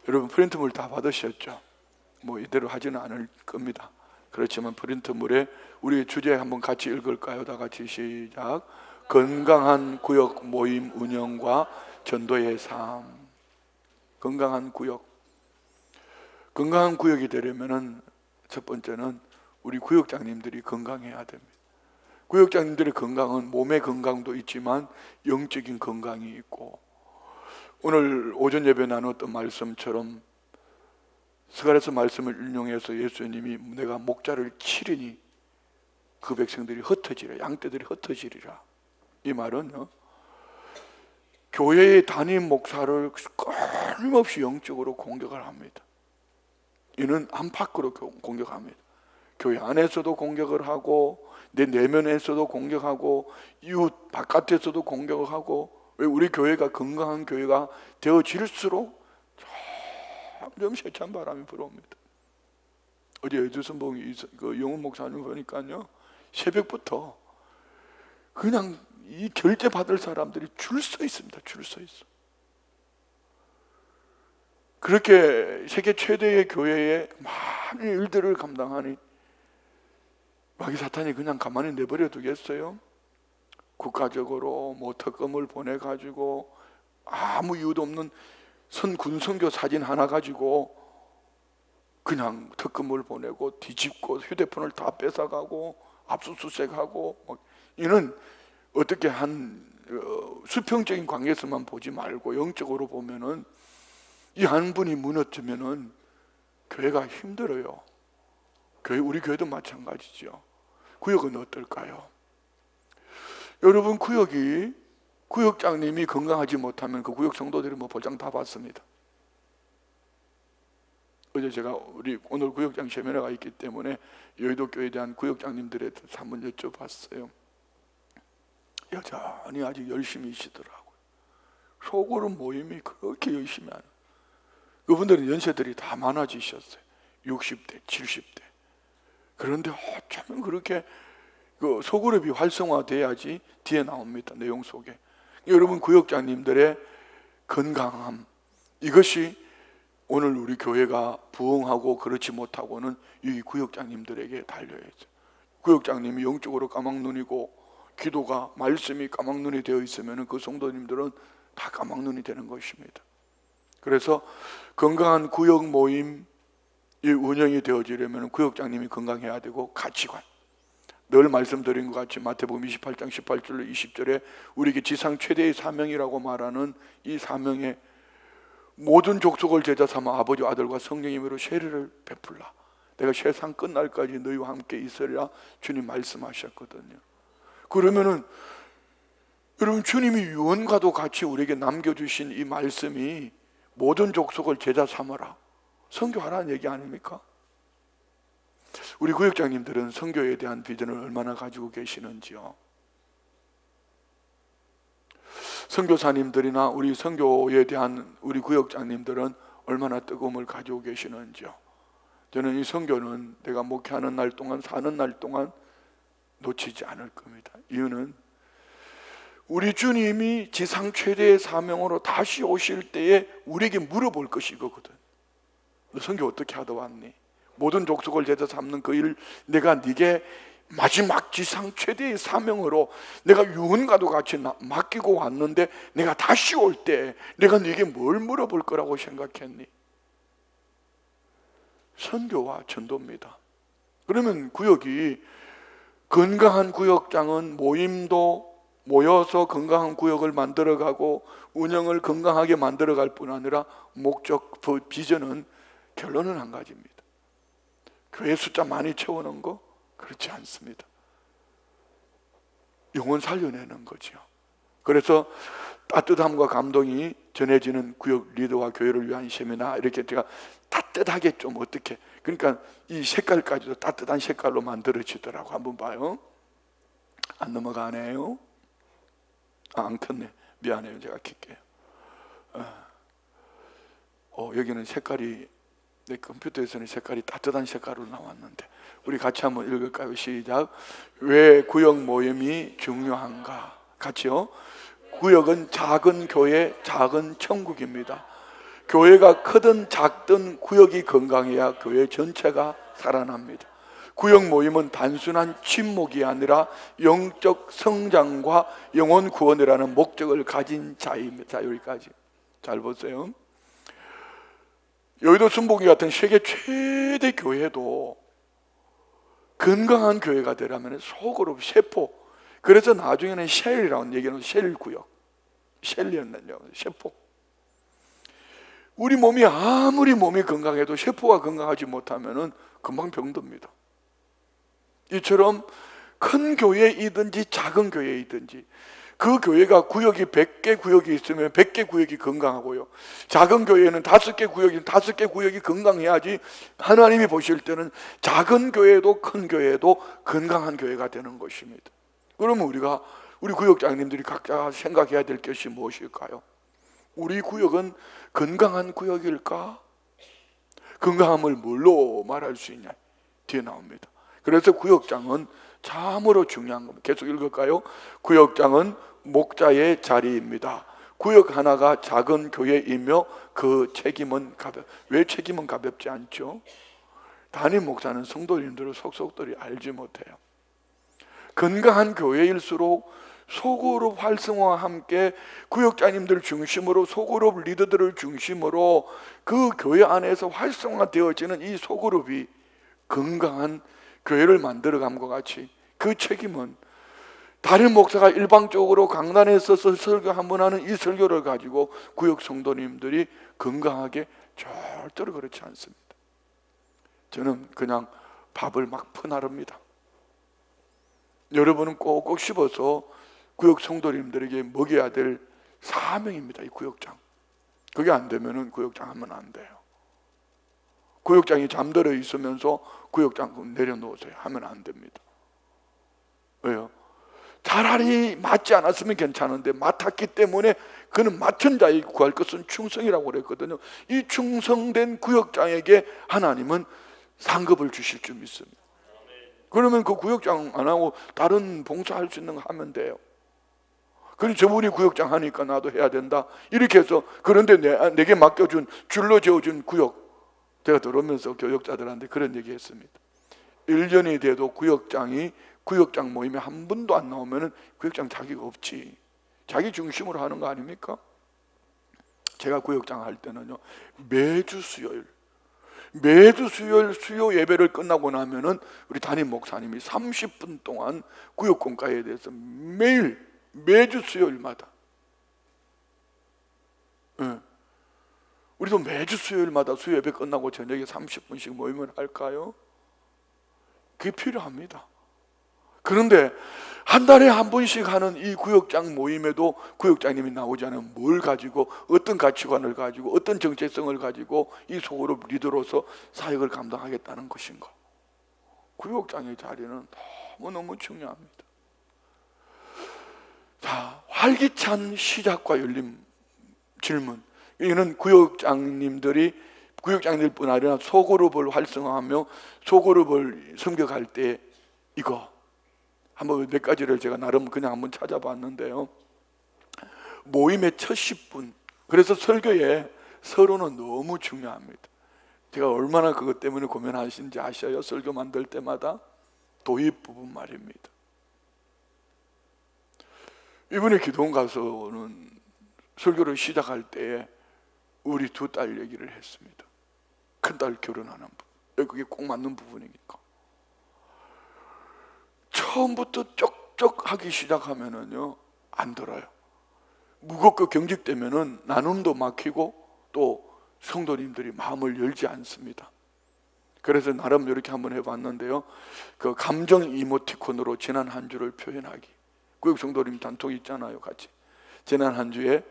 여러분 프린트물 다 받으셨죠? 뭐 이대로 하지는 않을 겁니다. 그렇지만 프린트물에 우리 주제 한번 같이 읽을까요? 다 같이 시작. 건강한 구역 모임 운영과 전도의 삶. 건강한 구역. 건강한 구역이 되려면은 첫 번째는 우리 구역장님들이 건강해야 됩니다. 구역장님들의 건강은 몸의 건강도 있지만 영적인 건강이 있고, 오늘 오전 예배 나눴던 말씀처럼 스가랴서 말씀을 인용해서 예수님이 내가 목자를 치리니 그 백성들이 흩어지리라, 양떼들이 흩어지리라. 이 말은요, 교회의 담임 목사를 끊임없이 영적으로 공격을 합니다. 이는 안팎으로 공격합니다. 교회 안에서도 공격을 하고 내 내면에서도 공격하고 이웃 바깥에서도 공격을 하고, 왜 우리 교회가 건강한 교회가 되어질수록 점점 세찬 바람이 불어옵니다. 어제 여주선봉이 그 영훈 목사님 보니까요, 새벽부터 그냥 이 결제 받을 사람들이 줄 서 있습니다. 줄 서 있어. 그렇게 세계 최대의 교회에 많은 일들을 감당하니 마귀 사탄이 그냥 가만히 내버려 두겠어요? 국가적으로 뭐 특검을 보내가지고 아무 이유도 없는 군선교 사진 하나 가지고 그냥 특검을 보내고 뒤집고 휴대폰을 다 뺏어가고 압수수색하고, 이는 어떻게 한 수평적인 관계에서만 보지 말고 영적으로 보면은 이 한 분이 무너지면은 교회가 힘들어요. 우리 교회도 마찬가지죠. 구역은 어떨까요? 여러분, 구역장님이 건강하지 못하면 그 구역 성도들이 뭐 보장 다 받습니다. 어제 제가 오늘 구역장 세미나가 있기 때문에 여의도 교회에 대한 구역장님들에 대해서 한번 여쭤봤어요. 여전히 아직 열심히시더라고요. 소그룹 모임이 그렇게 열심히 하는. 그분들은 연세들이 다 많아지셨어요. 60대, 70대. 그런데 어쩌면 그렇게 그 소그룹이 활성화돼야지 뒤에 나옵니다. 내용 속에. 여러분, 구역장님들의 건강함, 이것이 오늘 우리 교회가 부흥하고 그렇지 못하고는 이 구역장님들에게 달려야죠. 구역장님이 영적으로 까막눈이고 기도가, 말씀이 까막눈이 되어 있으면 그 성도님들은 다 까막눈이 되는 것입니다. 그래서 건강한 구역 모임 이 운영이 되어지려면 구역장님이 건강해야 되고, 가치관, 늘 말씀드린 것 같이 마태복음 28장 18절로 20절에 우리에게 지상 최대의 사명이라고 말하는 이 사명에 모든 족속을 제자 삼아 아버지와 아들과 성령의 이름으로 세례를 베풀라. 내가 세상 끝날까지 너희와 함께 있으리라 주님 말씀하셨거든요. 그러면은 여러분, 주님이 유언과도 같이 우리에게 남겨주신 이 말씀이 모든 족속을 제자 삼아라, 선교하라는 얘기 아닙니까? 우리 구역장님들은 선교에 대한 비전을 얼마나 가지고 계시는지요? 선교사님들이나 우리 선교에 대한 우리 구역장님들은 얼마나 뜨거움을 가지고 계시는지요? 저는 이 선교는 내가 목회하는 날 동안, 사는 날 동안 놓치지 않을 겁니다. 이유는 우리 주님이 지상 최대의 사명으로 다시 오실 때에 우리에게 물어볼 것이 이거거든. 너 선교 어떻게 하다 왔니? 모든 족속을 제자 삼는 그 일, 내가 네게 마지막 지상 최대의 사명으로 내가 유언과도 같이 맡기고 왔는데 내가 다시 올 때 내가 네게 뭘 물어볼 거라고 생각했니? 선교와 전도입니다. 그러면 구역이, 건강한 구역장은 모여서 건강한 구역을 만들어가고 운영을 건강하게 만들어갈 뿐 아니라 목적, 비전은, 결론은 한 가지입니다. 교회 숫자 많이 채우는 거? 그렇지 않습니다. 영혼 살려내는 거죠. 그래서 따뜻함과 감동이 전해지는 구역 리더와 교회를 위한 세미나, 이렇게 제가 따뜻하게 좀 어떻게, 그러니까 이 색깔까지도 따뜻한 색깔로 만들어지더라고. 한번 봐요. 안 넘어가네요. 안 켰네. 미안해요. 제가 켤게요. 여기는 색깔이, 내 컴퓨터에서는 색깔이 따뜻한 색깔로 나왔는데 우리 같이 한번 읽을까요? 시작. 왜 구역 모임이 중요한가? 같이요. 구역은 작은 교회, 작은 천국입니다. 교회가 크든 작든 구역이 건강해야 교회 전체가 살아납니다. 구역 모임은 단순한 친목이 아니라 영적 성장과 영혼 구원이라는 목적을 가진 자입니다. 자, 여기까지 잘 보세요. 여의도 순복음 같은 세계 최대 교회도 건강한 교회가 되려면 소그룹, 세포, 그래서 나중에는 쉘이라는 얘기는 쉘구역, 쉘이었는요, 세포. 우리 몸이 아무리 몸이 건강해도 세포가 건강하지 못하면 금방 병듭니다. 이처럼 큰 교회이든지 작은 교회이든지 그 교회가 구역이 100개 구역이 있으면 100개 구역이 건강하고요, 작은 교회는 5개 구역이 5개 구역이 건강해야지 하나님이 보실 때는 작은 교회도 큰 교회도 건강한 교회가 되는 것입니다. 그러면 우리 구역장님들이 각자 생각해야 될 것이 무엇일까요? 우리 구역은 건강한 구역일까? 건강함을 뭘로 말할 수 있냐? 뒤에 나옵니다. 그래서 구역장은 참으로 중요한 겁니다. 계속 읽을까요? 구역장은 목자의 자리입니다. 구역 하나가 작은 교회이며 그 책임은 왜 책임은 가볍지 않죠? 담임 목사는 성도님들을 속속들이 알지 못해요. 건강한 교회일수록 소그룹 활성화와 함께 구역장님들 중심으로 소그룹 리더들을 중심으로 그 교회 안에서 활성화되어지는 이 소그룹이 건강한 교회를 만들어감과 같이 그 책임은 다른 목사가 일방적으로 강단에 서서 설교 한 번 하는 이 설교를 가지고 구역 성도님들이 건강하게 절대로 그렇지 않습니다. 저는 그냥 밥을 막 퍼나릅니다. 여러분은 꼭꼭 씹어서 구역 성도님들에게 먹여야 될 사명입니다. 이 구역장. 그게 안 되면은 구역장 하면 안 돼요. 구역장이 잠들어 있으면서 구역장 내려놓으세요 하면 안 됩니다. 왜요? 차라리 맞지 않았으면 괜찮은데 맡았기 때문에 그는 맡은 자에게 구할 것은 충성이라고 그랬거든요. 이 충성된 구역장에게 하나님은 상급을 주실 줄 믿습니다. 그러면 그 구역장 안 하고 다른 봉사할 수 있는 거 하면 돼요. 그럼 저분이 구역장 하니까 나도 해야 된다 이렇게 해서, 그런데 내게 맡겨준 줄로 지어준 구역, 제가 들어오면서 교역자들한테 그런 얘기 했습니다. 1년이 돼도 구역장 모임에 한 번도 안 나오면 구역장 자기가 없지. 자기 중심으로 하는 거 아닙니까? 제가 구역장 할 때는요, 매주 수요일 수요 예배를 끝나고 나면은 우리 담임 목사님이 30분 동안 구역 공과에 대해서 매주 수요일마다, 우리도 매주 수요일마다 수요 예배 끝나고 저녁에 30분씩 모임을 할까요? 그게 필요합니다. 그런데 한 달에 한 번씩 하는 이 구역장 모임에도 구역장님이 나오지 않으면 뭘 가지고, 어떤 가치관을 가지고, 어떤 정체성을 가지고 이 소그룹 리더로서 사역을 감당하겠다는 것인가? 구역장의 자리는 너무너무 중요합니다. 자, 활기찬 시작과 열림 질문. 이는 구역장님들뿐 아니라 소그룹을 활성화하며 소그룹을 섬겨갈 때 이거 한번 몇 가지를 제가 나름 그냥 한번 찾아봤는데요. 모임의 첫 10분, 그래서 설교에 서론은 너무 중요합니다. 제가 얼마나 그것 때문에 고민하시는지 아셔요? 설교 만들 때마다 도입 부분 말입니다. 이번에 기도원 가서는 설교를 시작할 때에 우리 두 딸 얘기를 했습니다. 큰딸 결혼하는 부분, 그게 꼭 맞는 부분이니까. 처음부터 쪽쪽하기 시작하면은요 안 들어요. 무겁고 경직되면은 나눔도 막히고 또 성도님들이 마음을 열지 않습니다. 그래서 나름 이렇게 한번 해봤는데요, 그 감정 이모티콘으로 지난 한 주를 표현하기. 구역 성도님 단톡 있잖아요, 같이. 지난 한 주에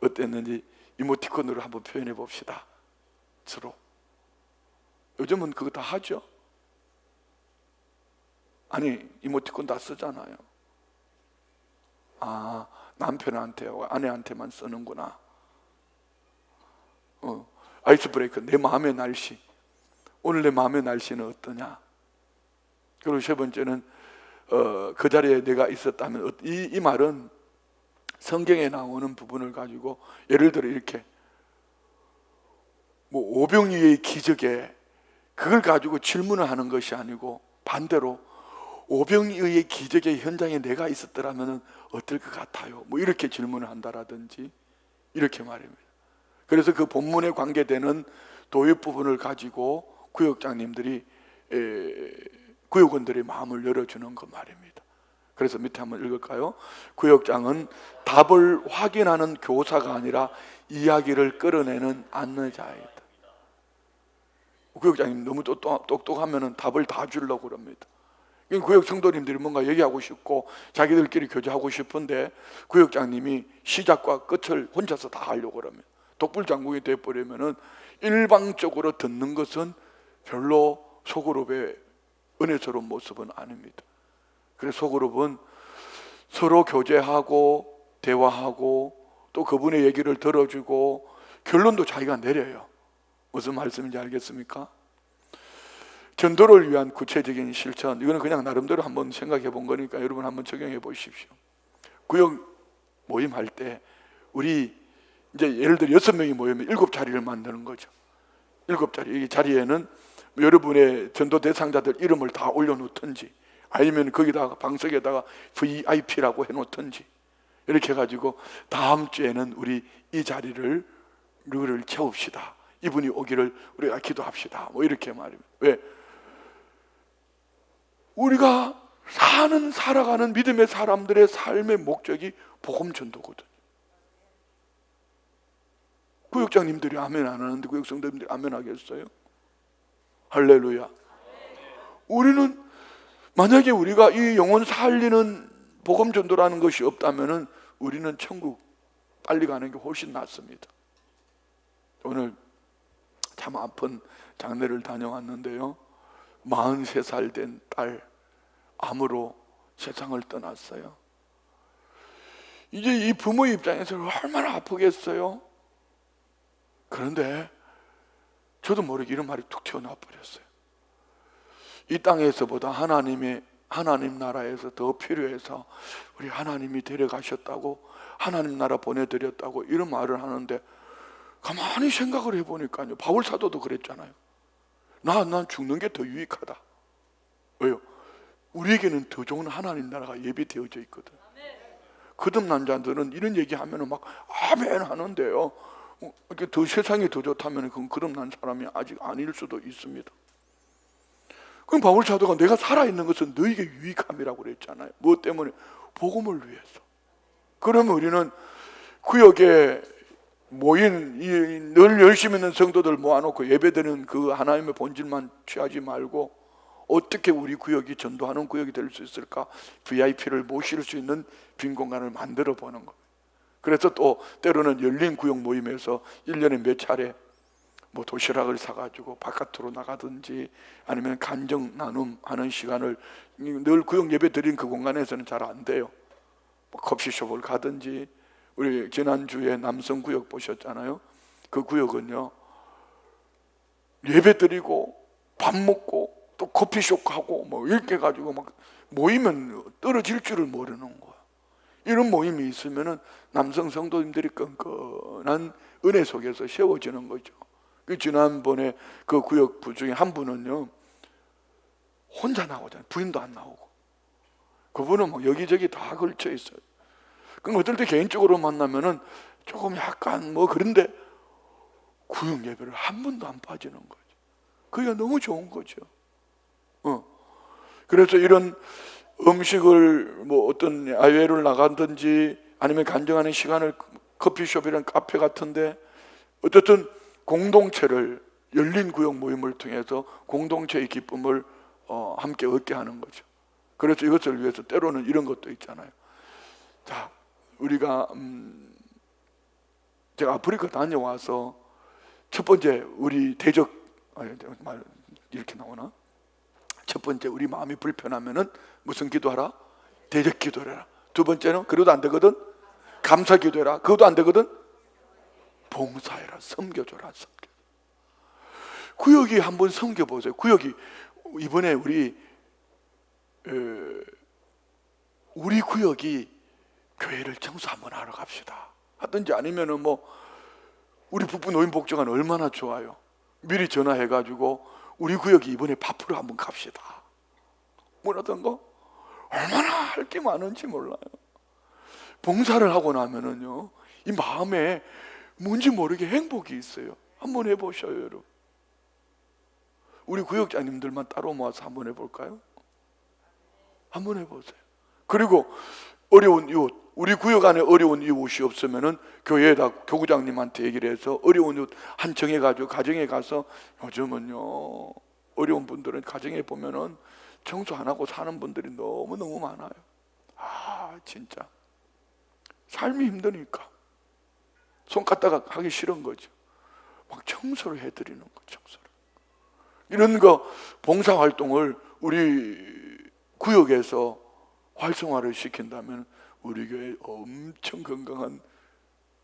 어땠는지 이모티콘으로 한번 표현해 봅시다. 서로. 요즘은 그거 다 하죠. 아니, 이모티콘 다 쓰잖아요. 아, 남편한테 아내한테만 쓰는구나. 아이스 브레이크, 내 마음의 날씨. 오늘 내 마음의 날씨는 어떠냐? 그리고 세 번째는 그 자리에 내가 있었다면, 이 말은 성경에 나오는 부분을 가지고 예를 들어 이렇게, 뭐 오병이의 기적에 그걸 가지고 질문을 하는 것이 아니고 반대로 오병이의 기적의 현장에 내가 있었더라면 어떨 것 같아요? 뭐 이렇게 질문을 한다라든지 이렇게 말입니다. 그래서 그 본문에 관계되는 도입 부분을 가지고 구역장님들이 구역원들의 마음을 열어주는 그 말입니다. 그래서 밑에 한번 읽을까요? 구역장은 답을 확인하는 교사가 아니라 이야기를 끌어내는 안내자이다. 구역장님 너무 똑똑하면 답을 다 주려고 그럽니다. 구역 성도님들이 뭔가 얘기하고 싶고 자기들끼리 교제하고 싶은데 구역장님이 시작과 끝을 혼자서 다 하려고 그럽니다. 독불장군이 되어버리면 일방적으로 듣는 것은 별로 소그룹의 은혜스러운 모습은 아닙니다. 그래서 소그룹은 서로 교제하고 대화하고 또 그분의 얘기를 들어주고 결론도 자기가 내려요. 무슨 말씀인지 알겠습니까? 전도를 위한 구체적인 실천, 이거는 그냥 나름대로 한번 생각해 본 거니까 여러분 한번 적용해 보십시오. 구역 모임할 때 우리 이제 예를 들어 6명이 모이면 7자리를 만드는 거죠. 7자리. 이 자리에는 여러분의 전도 대상자들 이름을 다 올려놓든지 아니면 거기다가 방석에다가 VIP라고 해놓든지 이렇게 해가지고 다음 주에는 우리 이 자리를 채웁시다. 이분이 오기를 우리가 기도합시다. 뭐 이렇게 말입니다. 왜? 우리가 살아가는 믿음의 사람들의 삶의 목적이 복음 전도거든요. 구역장님들이 아멘 안 하는데 구역성도님들이 아멘 하겠어요? 할렐루야. 우리는 만약에 우리가 이 영혼 살리는 복음 전도라는 것이 없다면은 우리는 천국 빨리 가는 게 훨씬 낫습니다. 오늘 참 아픈 장례를 다녀왔는데요. 43살 된 딸 암으로 세상을 떠났어요. 이제 이 부모 입장에서 얼마나 아프겠어요? 그런데 저도 모르게 이런 말이 툭 튀어나와 버렸어요. 이 땅에서보다 하나님 나라에서 더 필요해서 우리 하나님이 데려가셨다고, 하나님 나라 보내드렸다고 이런 말을 하는데 가만히 생각을 해보니까요, 바울 사도도 그랬잖아요. 난 죽는 게 더 유익하다. 왜요? 우리에게는 더 좋은 하나님 나라가 예비되어져 있거든. 거듭난 자들은 이런 얘기하면 막 아멘 하는데요, 이렇게 더 세상이 더 좋다면 그건 거듭난 사람이 아직 아닐 수도 있습니다. 그럼 바울 사도가 내가 살아있는 것은 너에게 유익함이라고 그랬잖아요. 무엇 때문에? 복음을 위해서. 그러면 우리는 구역에 모인 늘 열심히 있는 성도들 모아놓고 예배드리는 그 하나님의 본질만 취하지 말고 어떻게 우리 구역이 전도하는 구역이 될 수 있을까? VIP를 모실 수 있는 빈 공간을 만들어 보는 거예요. 그래서 또 때로는 열린 구역 모임에서 1년에 몇 차례 뭐 도시락을 사가지고 바깥으로 나가든지 아니면 간정 나눔하는 시간을, 늘 구역 예배 드린 그 공간에서는 잘 안 돼요. 뭐 커피숍을 가든지. 우리 지난주에 남성구역 보셨잖아요. 그 구역은요, 예배 드리고 밥 먹고 또 커피숍 가고 뭐 이렇게 해가지고 막 모이면 떨어질 줄을 모르는 거야. 이런 모임이 있으면은 남성 성도님들이 끈끈한 은혜 속에서 세워지는 거죠. 그 지난번에 그 구역 부 중에 한 분은요, 혼자 나오잖아요. 부인도 안 나오고. 그분은 뭐 여기저기 다 걸쳐 있어요. 그럼 어떨 때 개인적으로 만나면은 조금 약간 뭐 그런데 구역 예배를 한 번도 안 빠지는 거죠. 그게 너무 좋은 거죠. 그래서 이런 음식을 뭐 어떤 야외를 나가든지 아니면 간증하는 시간을 커피숍이랑 카페 같은데 어쨌든 공동체를, 열린 구역 모임을 통해서 공동체의 기쁨을 함께 얻게 하는 거죠. 그래서 이것을 위해서 때로는 이런 것도 있잖아요. 자, 우리가 제가 아프리카 다녀와서 첫 번째 우리 대적, 말 이렇게 나오나? 첫 번째 우리 마음이 불편하면은 무슨 기도하라? 대적 기도해라. 두 번째는 그래도 안 되거든? 감사 기도해라. 그것도 안 되거든? 봉사해라. 섬겨줘라. 구역이 한번 섬겨보세요. 구역이 이번에 우리 구역이 교회를 청소 한번 하러 갑시다 하든지 아니면은 뭐 우리 북부 노인복지관 얼마나 좋아요. 미리 전화해가지고 우리 구역에 이번에 밥으로 한번 갑시다. 뭐라던가 얼마나 할 게 많은지 몰라요. 봉사를 하고 나면은요, 이 마음에 뭔지 모르게 행복이 있어요. 한번 해보셔요, 여러분. 우리 구역장님들만 따로 모아서 한번 해볼까요? 한번 해보세요. 그리고 어려운 이웃, 우리 구역 안에 어려운 이웃이 없으면은 교회에다 교구장님한테 얘기를 해서 어려운 이웃 한 정해가지고 가정에 가서, 요즘은요 어려운 분들은 가정에 보면은 청소 안 하고 사는 분들이 너무너무 많아요. 아, 진짜 삶이 힘드니까 손 갖다가 하기 싫은 거죠. 막 청소를 해드리는 거, 청소를. 이런 거 봉사활동을 우리 구역에서 활성화를 시킨다면 우리 교회 엄청 건강한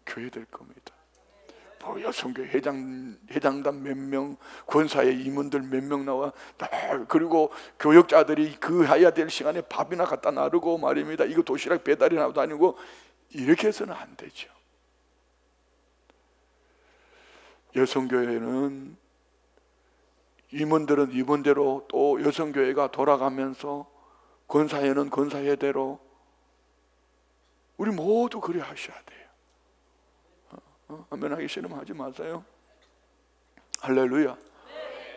교회 될 겁니다. 여성교회 회장단 몇 명, 권사회 임원들 몇 명 나와, 그리고 교역자들이 그 해야 될 시간에 밥이나 갖다 나르고 말입니다. 이거 도시락 배달이나 다니고 이렇게 해서는 안 되죠. 여성교회는 임원들은 임원대로, 또 여성교회가 돌아가면서 권사회는 권사회대로 우리 모두 그래 하셔야 돼요. 아멘 하기 싫으면 하지 마세요. 할렐루야.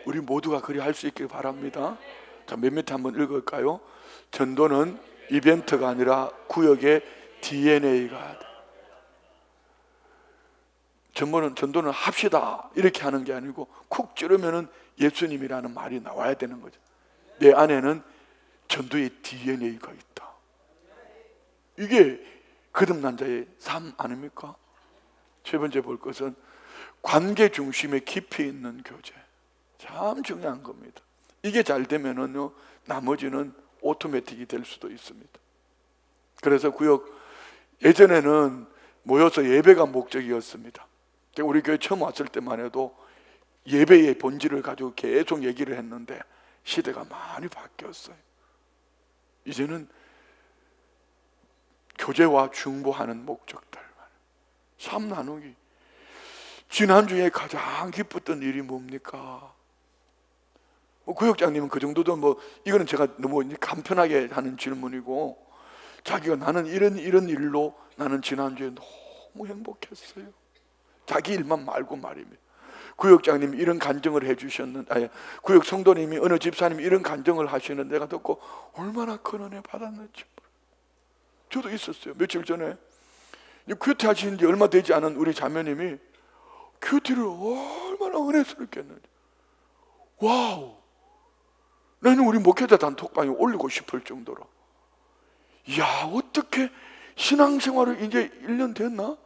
우리 모두가 그래 할 수 있길 바랍니다. 자, 몇 밑에 한번 읽을까요? 전도는 이벤트가 아니라 구역의 DNA가 돼. 전도는 합시다 이렇게 하는 게 아니고 쿡 찌르면은 예수님이라는 말이 나와야 되는 거죠. 내 안에는 전도의 DNA가 있다. 이게 거듭난 자의 삶 아닙니까? 세 번째 볼 것은 관계 중심에 깊이 있는 교제. 참 중요한 겁니다. 이게 잘 되면은요, 나머지는 오토매틱이 될 수도 있습니다. 그래서 구역, 예전에는 모여서 예배가 목적이었습니다. 우리 교회 처음 왔을 때만 해도 예배의 본질을 가지고 계속 얘기를 했는데 시대가 많이 바뀌었어요. 이제는 교제와 중보하는 목적들, 삶 나누기. 지난주에 가장 기뻤던 일이 뭡니까? 구역장님은 그 정도도 이거는 제가 너무 간편하게 하는 질문이고, 자기가 나는 이런 일로 나는 지난주에 너무 행복했어요. 자기 일만 말고 말입니다. 구역장님이 이런 간증을 해주셨는데, 구역 성도님이 어느 집사님이 이런 간증을 하시는 내가 듣고 얼마나 큰 은혜 받았는지. 저도 있었어요. 며칠 전에 큐티 하신 지 얼마 되지 않은 우리 자매님이 큐티를 얼마나 은혜스럽게 했는지. 와우! 나는 우리 목회자 단톡방에 올리고 싶을 정도로, 이야, 어떻게 신앙생활을 이제 1년 됐나?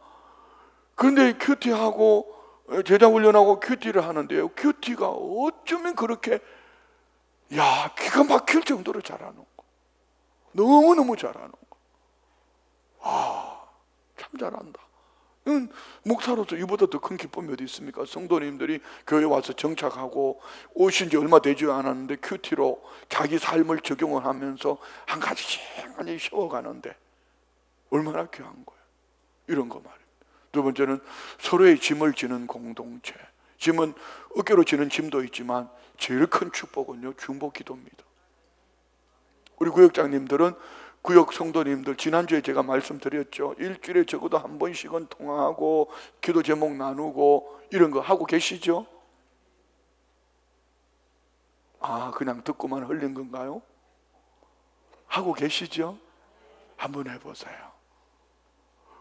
그런데 큐티하고 제자훈련하고 큐티를 하는데요, 큐티가 어쩌면 그렇게 기가 막힐 정도로 잘하는 거, 너무너무 잘하는 거. 참 잘한다. 목사로서 이보다 더 큰 기쁨이 어디 있습니까? 성도님들이 교회 와서 정착하고 오신 지 얼마 되지 않았는데 큐티로 자기 삶을 적용을 하면서 한 가지씩 쉬어가는데 얼마나 귀한 거예요. 이런 거 말입니다. 두 번째는 서로의 짐을 지는 공동체. 짐은 어깨로 지는 짐도 있지만 제일 큰 축복은요, 중보 기도입니다. 우리 구역장님들은, 구역 성도님들, 지난주에 제가 말씀드렸죠. 일주일에 적어도 한 번씩은 통화하고 기도 제목 나누고 이런 거 하고 계시죠? 그냥 듣고만 흘린 건가요? 하고 계시죠? 한번 해보세요.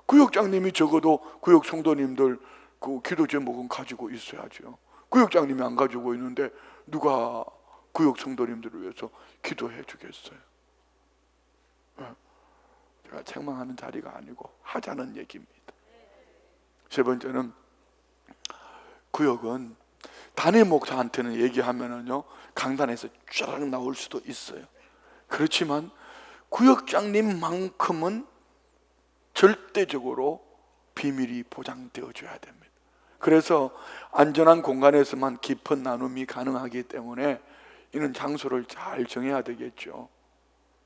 구역장님이 적어도 구역 성도님들 그 기도 제목은 가지고 있어야죠. 구역장님이 안 가지고 있는데 누가 구역 성도님들을 위해서 기도해 주겠어요? 제가 책망하는 자리가 아니고 하자는 얘기입니다. 세 번째는, 구역은 단임 목사한테는 얘기하면은요, 강단에서 쫙 나올 수도 있어요. 그렇지만 구역장님만큼은 절대적으로 비밀이 보장되어줘야 됩니다. 그래서 안전한 공간에서만 깊은 나눔이 가능하기 때문에 이는 장소를 잘 정해야 되겠죠.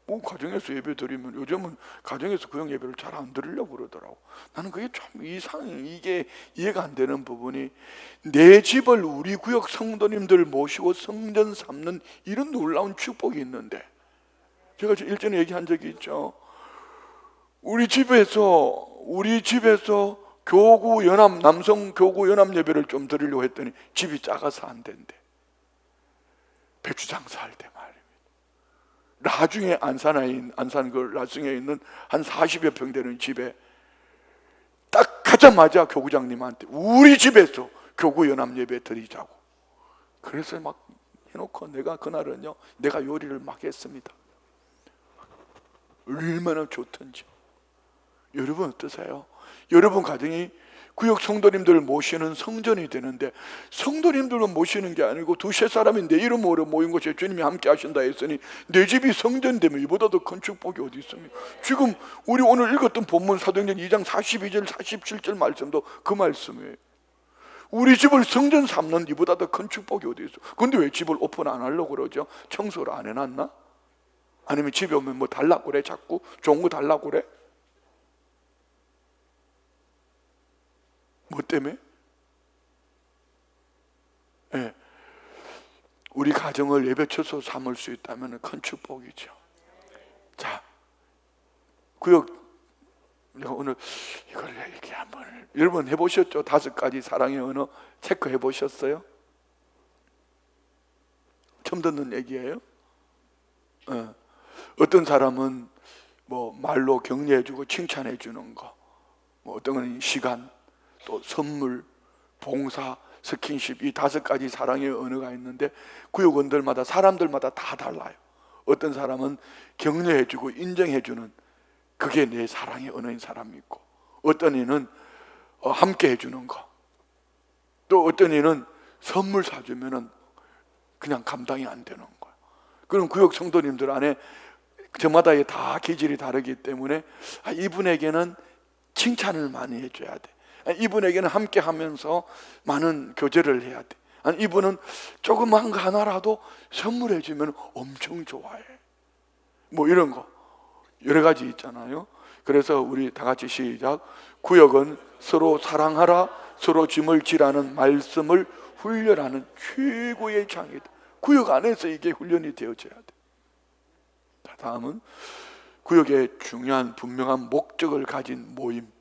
뭐 가정에서 예배 드리면, 요즘은 가정에서 구역 예배를 잘 안 드리려고 그러더라고. 나는 그게 참 이게 이해가 안 되는 부분이, 내 집을 우리 구역 성도님들 모시고 성전 삼는 이런 놀라운 축복이 있는데, 제가 일전에 얘기한 적이 있죠. 우리 집에서 교구 연합, 남성 교구 연합 예배를 좀 드리려고 했더니 집이 작아서 안 된대. 배추 장사할 때 말입니다. 나중에 안산 그 나중에 있는 한 40여 평 되는 집에 딱 가자마자 교구장님한테 우리 집에서 교구 연합 예배 드리자고. 그래서 막 해놓고 내가 그날은요, 내가 요리를 막 했습니다. 얼마나 좋던지. 여러분 어떠세요? 여러분 가정이 구역 성도님들을 모시는 성전이 되는데, 성도님들을 모시는 게 아니고 두세 사람이 내 이름으로 모인 곳에 주님이 함께 하신다 했으니 내 집이 성전 되면 이보다 더 큰 축복이 어디 있습니까? 지금 우리 오늘 읽었던 본문 사도행전 2장 42절 47절 말씀도 그 말씀이에요. 우리 집을 성전 삼는 이보다 더 큰 축복이 어디 있어? 근데 왜 집을 오픈 안 하려고 그러죠? 청소를 안 해놨나? 아니면 집에 오면 뭐 달라고 그래? 자꾸 좋은 거 달라고 그래? 뭐 때문에? 네. 우리 가정을 예배처소 삼을 수 있다면 큰 축복이죠. 자, 구역, 오늘 이걸 이렇게 한번 여러분 해보셨죠? 5가지 사랑의 언어 체크해 보셨어요? 처음 듣는 얘기예요? 어떤 사람은 뭐 말로 격려해주고 칭찬해주는 거, 뭐 어떤 건 시간, 또 선물, 봉사, 스킨십, 이 5가지 사랑의 언어가 있는데 구역원들마다 사람들마다 다 달라요. 어떤 사람은 격려해주고 인정해주는 그게 내 사랑의 언어인 사람이 있고, 어떤 이는 함께 해주는 거, 또 어떤 이는 선물 사주면은 그냥 감당이 안 되는 거야. 그럼 구역 성도님들 안에 저마다의 다 기질이 다르기 때문에 이분에게는 칭찬을 많이 해줘야 돼. 이분에게는 함께 하면서 많은 교제를 해야 돼. 아니, 이분은 조그만 거 하나라도 선물해 주면 엄청 좋아해. 뭐 이런 거 여러 가지 있잖아요. 그래서 우리 다 같이 시작. 구역은 서로 사랑하라, 서로 짐을 지라는 말씀을 훈련하는 최고의 장이다. 구역 안에서 이게 훈련이 되어져야 돼. 자, 다음은 구역의 중요한 분명한 목적을 가진 모임.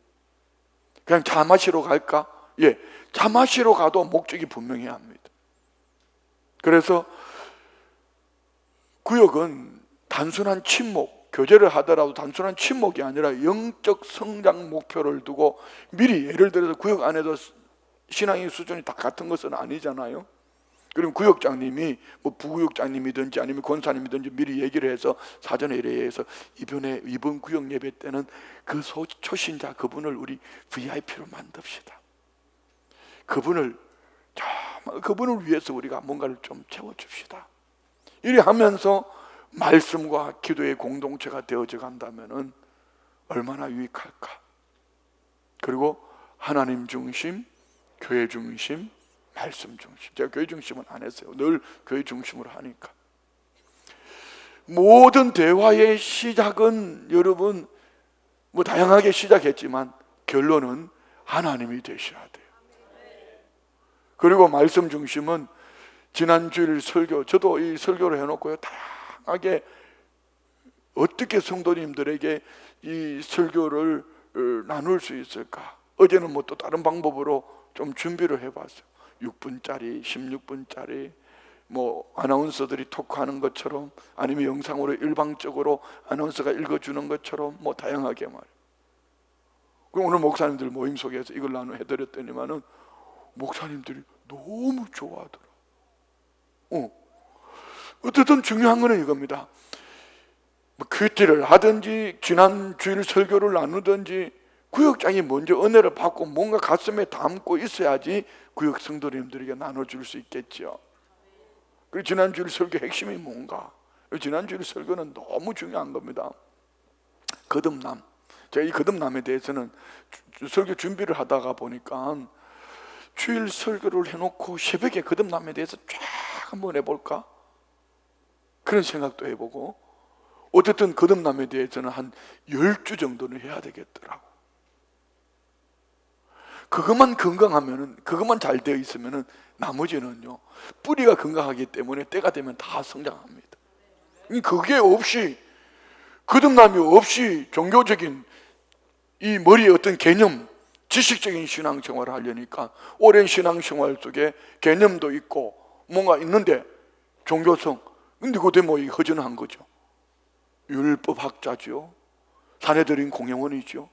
그냥 차 마시러 갈까? 예, 차 마시러 가도 목적이 분명해야 합니다. 그래서 구역은 단순한 친목, 교제를 하더라도 단순한 친목이 아니라 영적 성장 목표를 두고 미리, 예를 들어서 구역 안에도 신앙의 수준이 다 같은 것은 아니잖아요. 그럼 구역장님이 뭐 부구역장님이든지 아니면 권사님이든지 미리 얘기를 해서 사전에 의뢰해서 이번 구역 예배 때는 그 초신자 그분을 우리 VIP로 만듭시다. 그분을 위해서 우리가 뭔가를 좀 채워줍시다. 이래 하면서 말씀과 기도의 공동체가 되어져 간다면은 얼마나 유익할까. 그리고 하나님 중심, 교회 중심, 말씀 중심. 제가 교회 중심은 안 했어요. 늘 교회 중심으로 하니까. 모든 대화의 시작은 여러분 뭐 다양하게 시작했지만 결론은 하나님이 되셔야 돼요. 그리고 말씀 중심은 지난주일 설교, 저도 이 설교를 해놓고요, 다양하게 어떻게 성도님들에게 이 설교를 나눌 수 있을까. 어제는 뭐 또 다른 방법으로 좀 준비를 해봤어요. 6분짜리, 16분짜리, 뭐 아나운서들이 토크하는 것처럼, 아니면 영상으로 일방적으로 아나운서가 읽어주는 것처럼, 뭐 다양하게 말이에요. 그럼 오늘 목사님들 모임 속에서 이걸 해드렸더니만은 목사님들이 너무 좋아하더라. 어쨌든 중요한 거는 이겁니다. 뭐 큐티를 하든지 지난 주일 설교를 나누든지 구역장이 먼저 은혜를 받고 뭔가 가슴에 담고 있어야지 구역 성도님들에게 나눠줄 수 있겠죠. 그리고 지난주일 설교 핵심이 뭔가? 지난주일 설교는 너무 중요한 겁니다. 거듭남. 제가 이 거듭남에 대해서는 설교 준비를 하다가 보니까 주일 설교를 해놓고 새벽에 거듭남에 대해서 쫙 한번 해볼까? 그런 생각도 해보고, 어쨌든 거듭남에 대해서는 한 10주 정도는 해야 되겠더라고. 그것만 건강하면은, 그것만 잘 되어 있으면은 나머지는요, 뿌리가 건강하기 때문에 때가 되면 다 성장합니다. 그게 없이, 거듭남이 없이 종교적인 이 머리에 어떤 개념, 지식적인 신앙생활을 하려니까 오랜 신앙생활 속에 개념도 있고 뭔가 있는데 종교성, 근데 그게 뭐 허전한 거죠. 율법학자죠. 사내들인 공영원이죠.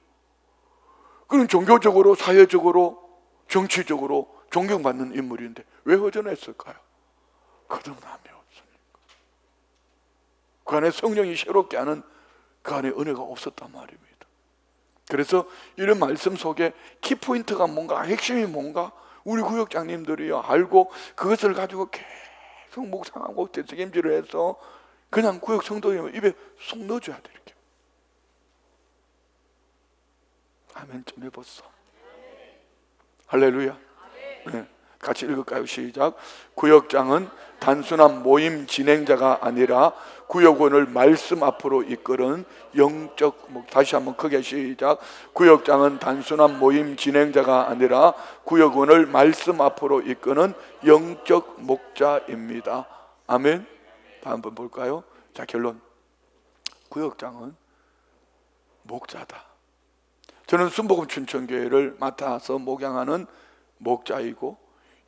그런 종교적으로, 사회적으로, 정치적으로 존경받는 인물인데 왜 허전했을까요? 거듭남이 없으니까. 그 안에 성령이 새롭게 하는 그 안에 은혜가 없었단 말입니다. 그래서 이런 말씀 속에 키포인트가 뭔가, 핵심이 뭔가 우리 구역장님들이 알고 그것을 가지고 계속 묵상하고 되새김질을 해서 그냥 구역 성도님 입에 쏙 넣어줘야 돼. 이렇게. 아멘 좀 해봤어. 할렐루야. 네. 같이 읽을까요? 시작. 구역장은 단순한 모임 진행자가 아니라 구역원을 말씀 앞으로 이끄는 영적 다시 한번 크게 시작. 구역장은 단순한 모임 진행자가 아니라 구역원을 말씀 앞으로 이끄는 영적 목자입니다. 아멘. 다음 번 볼까요? 자, 결론. 구역장은 목자다. 저는 순복음 춘천교회를 맡아서 목양하는 목자이고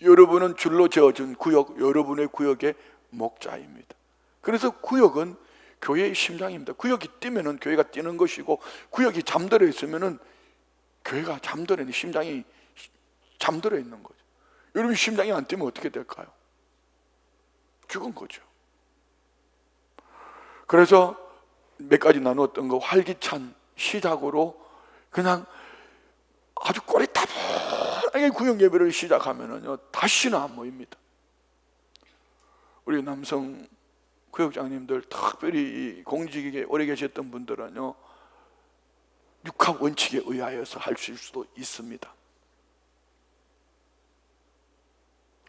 여러분은 줄로 지어준 구역, 여러분의 구역의 목자입니다. 그래서 구역은 교회의 심장입니다. 구역이 뛰면은 교회가 뛰는 것이고 구역이 잠들어 있으면은 교회가 잠들어 있는, 심장이 잠들어 있는 거죠. 여러분 심장이 안 뛰면 어떻게 될까요? 죽은 거죠. 그래서 몇 가지 나누었던 거 활기찬 시작으로 그냥 아주 꼬리 따분하게 구역 예배를 시작하면은요 다시는 안 모입니다. 우리 남성 구역장님들, 특별히 공직에 오래 계셨던 분들은요 육합 원칙에 의하여서 할 수도 있습니다.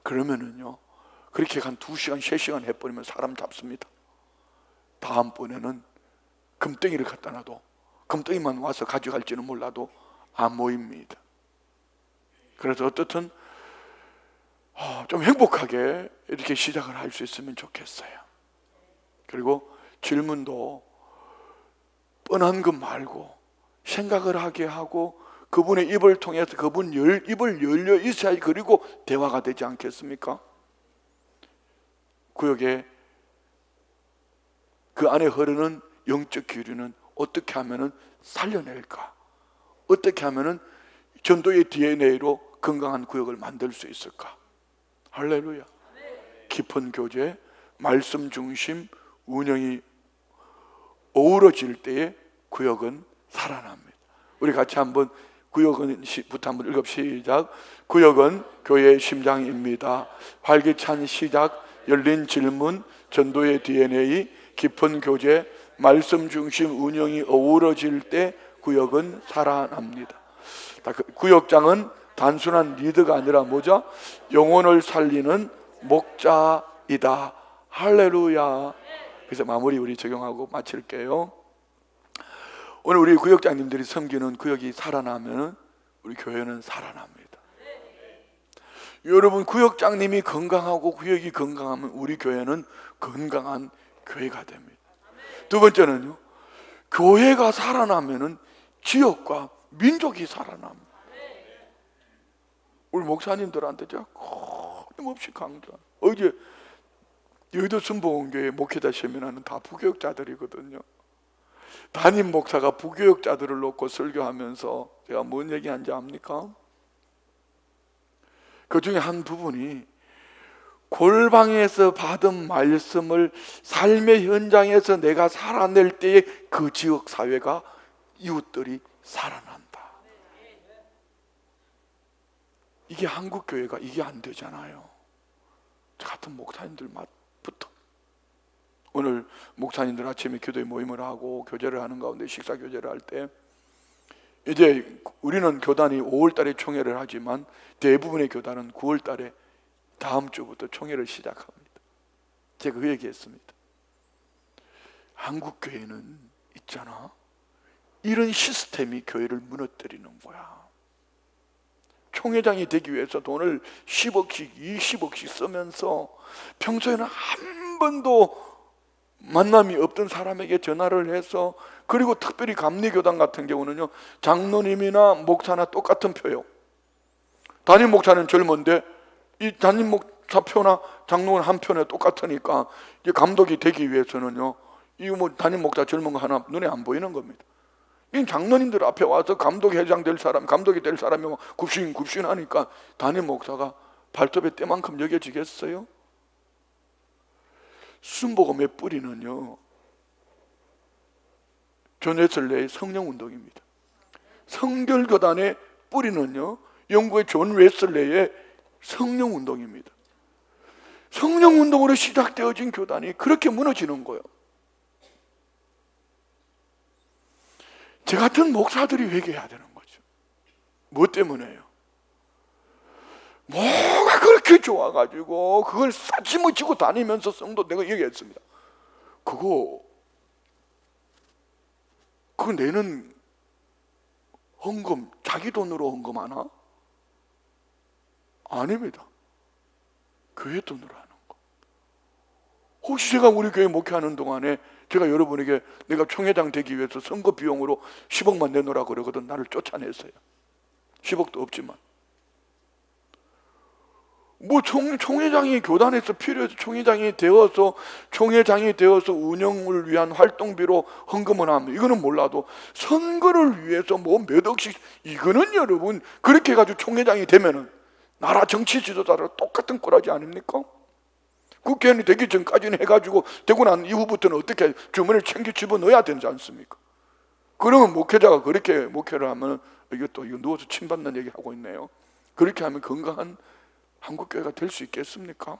그러면은요 그렇게 한 2시간, 3시간 해버리면 사람 잡습니다. 다음번에는 금덩이를 갖다 놔도 금덩이만 와서 가져갈지는 몰라도 안 모입니다. 그래서 어떻든 좀 행복하게 이렇게 시작을 할 수 있으면 좋겠어요. 그리고 질문도 뻔한 것 말고 생각을 하게 하고 그분의 입을 통해서 그분 입을 열려 있어야 그리고 대화가 되지 않겠습니까? 구역에 그 안에 흐르는 영적 기류는 어떻게 하면은 살려낼까? 어떻게 하면은 전도의 DNA로 건강한 구역을 만들 수 있을까? 할렐루야. 깊은 교제, 말씀 중심 운영이 어우러질 때에 구역은 살아납니다. 우리 같이 한번 구역은부터 한번 읽읍시다. 구역은 교회의 심장입니다. 활기찬 시작, 열린 질문, 전도의 DNA, 깊은 교제, 말씀 중심 운영이 어우러질 때 구역은 살아납니다. 구역장은 단순한 리더가 아니라 뭐죠? 영혼을 살리는 목자이다. 할렐루야. 그래서 마무리 우리 적용하고 마칠게요. 오늘 우리 구역장님들이 섬기는 구역이 살아나면 우리 교회는 살아납니다. 여러분 구역장님이 건강하고 구역이 건강하면 우리 교회는 건강한 교회가 됩니다. 두 번째는요, 교회가 살아나면은 지역과 민족이 살아납니다. 우리 목사님들한테 제가 끊임없이 강조한, 어제 여의도 순복음교회 목회자 세미나는 다 부교육자들이거든요. 담임 목사가 부교육자들을 놓고 설교하면서 제가 뭔 얘기한지 압니까? 그 중에 한 부분이 골방에서 받은 말씀을 삶의 현장에서 내가 살아낼 때에 그 지역 사회가, 이웃들이 살아난다. 이게 한국 교회가 이게 안 되잖아요. 저 같은 목사님들부터. 오늘 목사님들 아침에 교도에 모임을 하고 교제를 하는 가운데 식사 교제를 할 때, 이제 우리는 교단이 5월 달에 총회를 하지만 대부분의 교단은 9월 달에 다음 주부터 총회를 시작합니다. 제가 그 얘기했습니다. 한국 교회는 있잖아, 이런 시스템이 교회를 무너뜨리는 거야. 총회장이 되기 위해서 돈을 10억씩 20억씩 쓰면서 평소에는 한 번도 만남이 없던 사람에게 전화를 해서, 그리고 특별히 감리교단 같은 경우는요, 장로님이나 목사나 똑같은 표요. 담임 목사는 젊은데 이 담임 목사표나 장로는 한 표나 똑같으니까 이게 감독이 되기 위해서는요, 이거 뭐 담임 목사 젊은 거 하나 눈에 안 보이는 겁니다. 이 장로님들 앞에 와서 감독회장 될 사람, 감독이 될 사람이 막 굽신굽신하니까 담임 목사가 발톱의 때만큼 여겨지겠어요? 순복음의 뿌리는요, 존 웨슬레의 성령운동입니다. 성결교단의 뿌리는요, 영국의 존 웨슬레의 성령운동입니다. 성령운동으로 시작되어진 교단이 그렇게 무너지는 거예요. 저 같은 목사들이 회개해야 되는 거죠. 뭐 때문에요? 뭐가 그렇게 좋아가지고 그걸 싸지못 지고 다니면서, 성도 내가 얘기했습니다. 그거 내는 헌금 자기 돈으로 헌금하나? 아닙니다. 교회 돈으로 하는 거. 혹시 제가 우리 교회 목회하는 동안에 제가 여러분에게 내가 총회장 되기 위해서 선거 비용으로 10억만 내놓으라 그러거든, 나를 쫓아냈어요. 10억도 없지만. 뭐 총회장이 교단에서 필요해서 총회장이 되어서 운영을 위한 활동비로 헌금을 하면 이거는 몰라도, 선거를 위해서 뭐 몇 억씩, 이거는 여러분 그렇게 해가지고 총회장이 되면은 나라 정치 지도자랑 똑같은 꼴하지 아닙니까? 국회의원이 되기 전까지는 해가지고 되고 난 이후부터는 어떻게 주머니를 챙겨 집어넣어야 되지 않습니까? 그러면 목회자가 그렇게 목회를 하면, 이거 누워서 침받는 얘기 하고 있네요. 그렇게 하면 건강한 한국교회가 될 수 있겠습니까?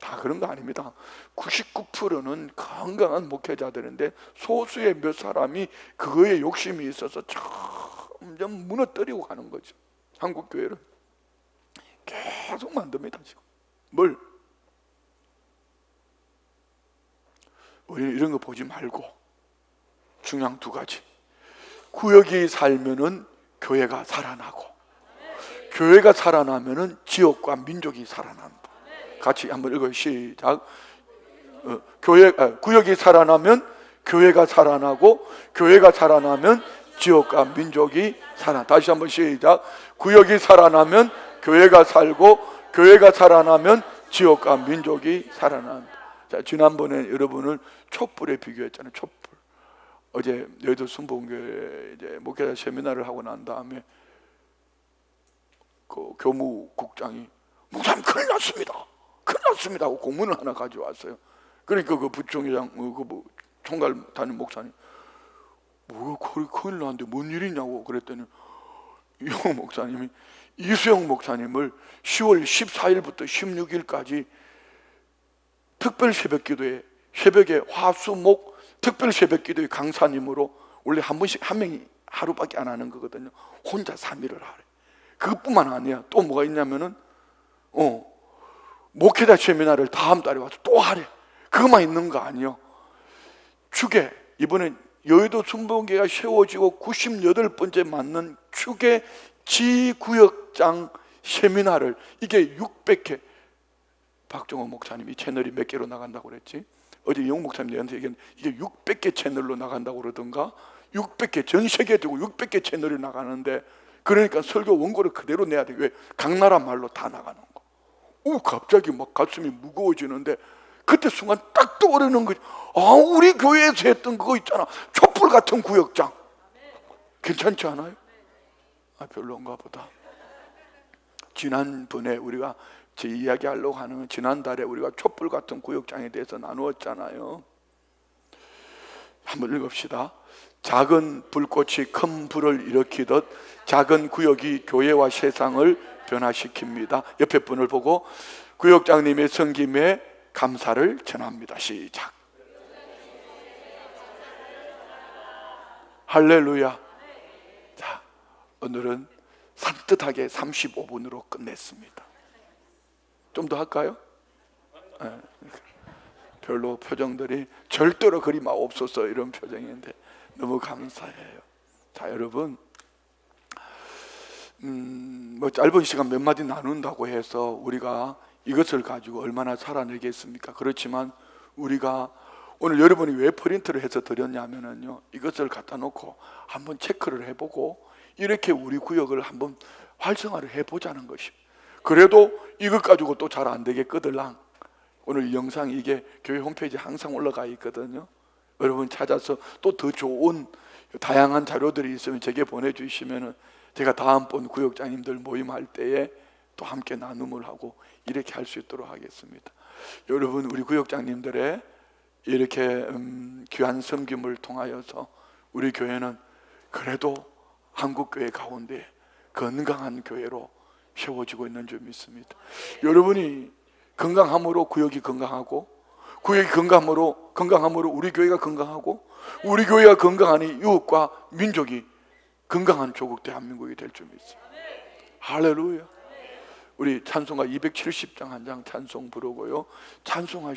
다 그런 거 아닙니다. 99%는 건강한 목회자들인데 소수의 몇 사람이 그거에 욕심이 있어서 점점 무너뜨리고 가는 거죠. 한국교회를 계속 만듭니다. 지금 뭘? 우리는 이런 거 보지 말고 중요한 두 가지. 구역이 살면은 교회가 살아나고, 교회가 살아나면은 지역과 민족이 살아난다. 같이 한번 읽어요. 시작. 구역이 살아나면 교회가 살아나고, 교회가 살아나면 지역과 민족이 살아나. 다시 한번 시작. 구역이 살아나면 교회가 살고, 교회가 살아나면 지역과 민족이 살아난다. 자, 지난번에 여러분을 촛불에 비교했잖아요. 촛불. 어제 여의도 순복음교회 이제 목회자 세미나를 하고 난 다음에 그 교무국장이 목사님 큰일 났습니다 하고 공문을 하나 가져왔어요. 그러니까 그 부총회장, 총괄 담임 목사님, 뭐가 큰일 났는데 뭔 일이냐고 그랬더니, 이 목사님이 이수영 목사님을 10월 14일부터 16일까지 특별 새벽기도에, 새벽에 화수목 특별 새벽기도의 강사님으로, 원래 한 명이 하루밖에 안 하는 거거든요. 혼자 3일을 하래. 그것뿐만 아니야. 또 뭐가 있냐면은 목회자 세미나를 다음 달에 와서 또 하래. 그것만 있는 거 아니요. 축에 이번엔 여의도 순복음교회가 세워지고 98번째 맞는 축의 지구역장 세미나를, 이게 600회, 박정호 목사님이 채널이 몇 개로 나간다고 그랬지? 어제 영 목사님 내한테 얘기했는데, 이게 600개 채널로 나간다고 그러던가, 600개, 전 세계에 두고 600개 채널이 나가는데, 그러니까 설교 원고를 그대로 내야 돼. 왜? 각 나라 말로 다 나가는 거. 갑자기 막 가슴이 무거워지는데, 그때 순간 딱 떠오르는 거지. 우리 교회에서 했던 그거 있잖아, 촛불 같은 구역장. 괜찮지 않아요? 별로인가 보다. 지난번에 우리가 제 이야기하려고 하는, 지난달에 우리가 촛불 같은 구역장에 대해서 나누었잖아요. 한번 읽읍시다. 작은 불꽃이 큰 불을 일으키듯 작은 구역이 교회와 세상을 변화시킵니다. 옆에 분을 보고 구역장님의 섬김에 감사를 전합니다. 시작. 할렐루야. 자, 오늘은 산뜻하게 35분으로 끝냈습니다. 좀 더 할까요? 별로 표정들이 절대로 그리 마옵소서 이런 표정인데 너무 감사해요. 자, 여러분, 뭐 짧은 시간 몇 마디 나눈다고 해서 우리가 이것을 가지고 얼마나 살아내겠습니까? 그렇지만 우리가 오늘 여러분이 왜 프린트를 해서 드렸냐면요, 이것을 갖다 놓고 한번 체크를 해보고 이렇게 우리 구역을 한번 활성화를 해보자는 것입니다. 그래도 이것 가지고 또 잘 안 되겠거들랑 오늘 이 영상 이게 교회 홈페이지에 항상 올라가 있거든요. 여러분 찾아서 또 더 좋은 다양한 자료들이 있으면 제게 보내주시면 제가 다음번 구역장님들 모임할 때에 또 함께 나눔을 하고 이렇게 할 수 있도록 하겠습니다. 여러분, 우리 구역장님들의 이렇게 귀한 섬김을 통하여서 우리 교회는 그래도 한국교회 가운데 건강한 교회로 세워지고 있는 줄 믿습니다. 여러분이 건강함으로 구역이 건강하고, 구역이 건강함으로 우리 교회가 건강하고, 우리 교회가 건강하니 이웃과 민족이 건강한 조국 대한민국이 될 줄 믿습니다. 할렐루야. 우리 찬송가 270장 한 장 찬송 부르고요, 찬송하시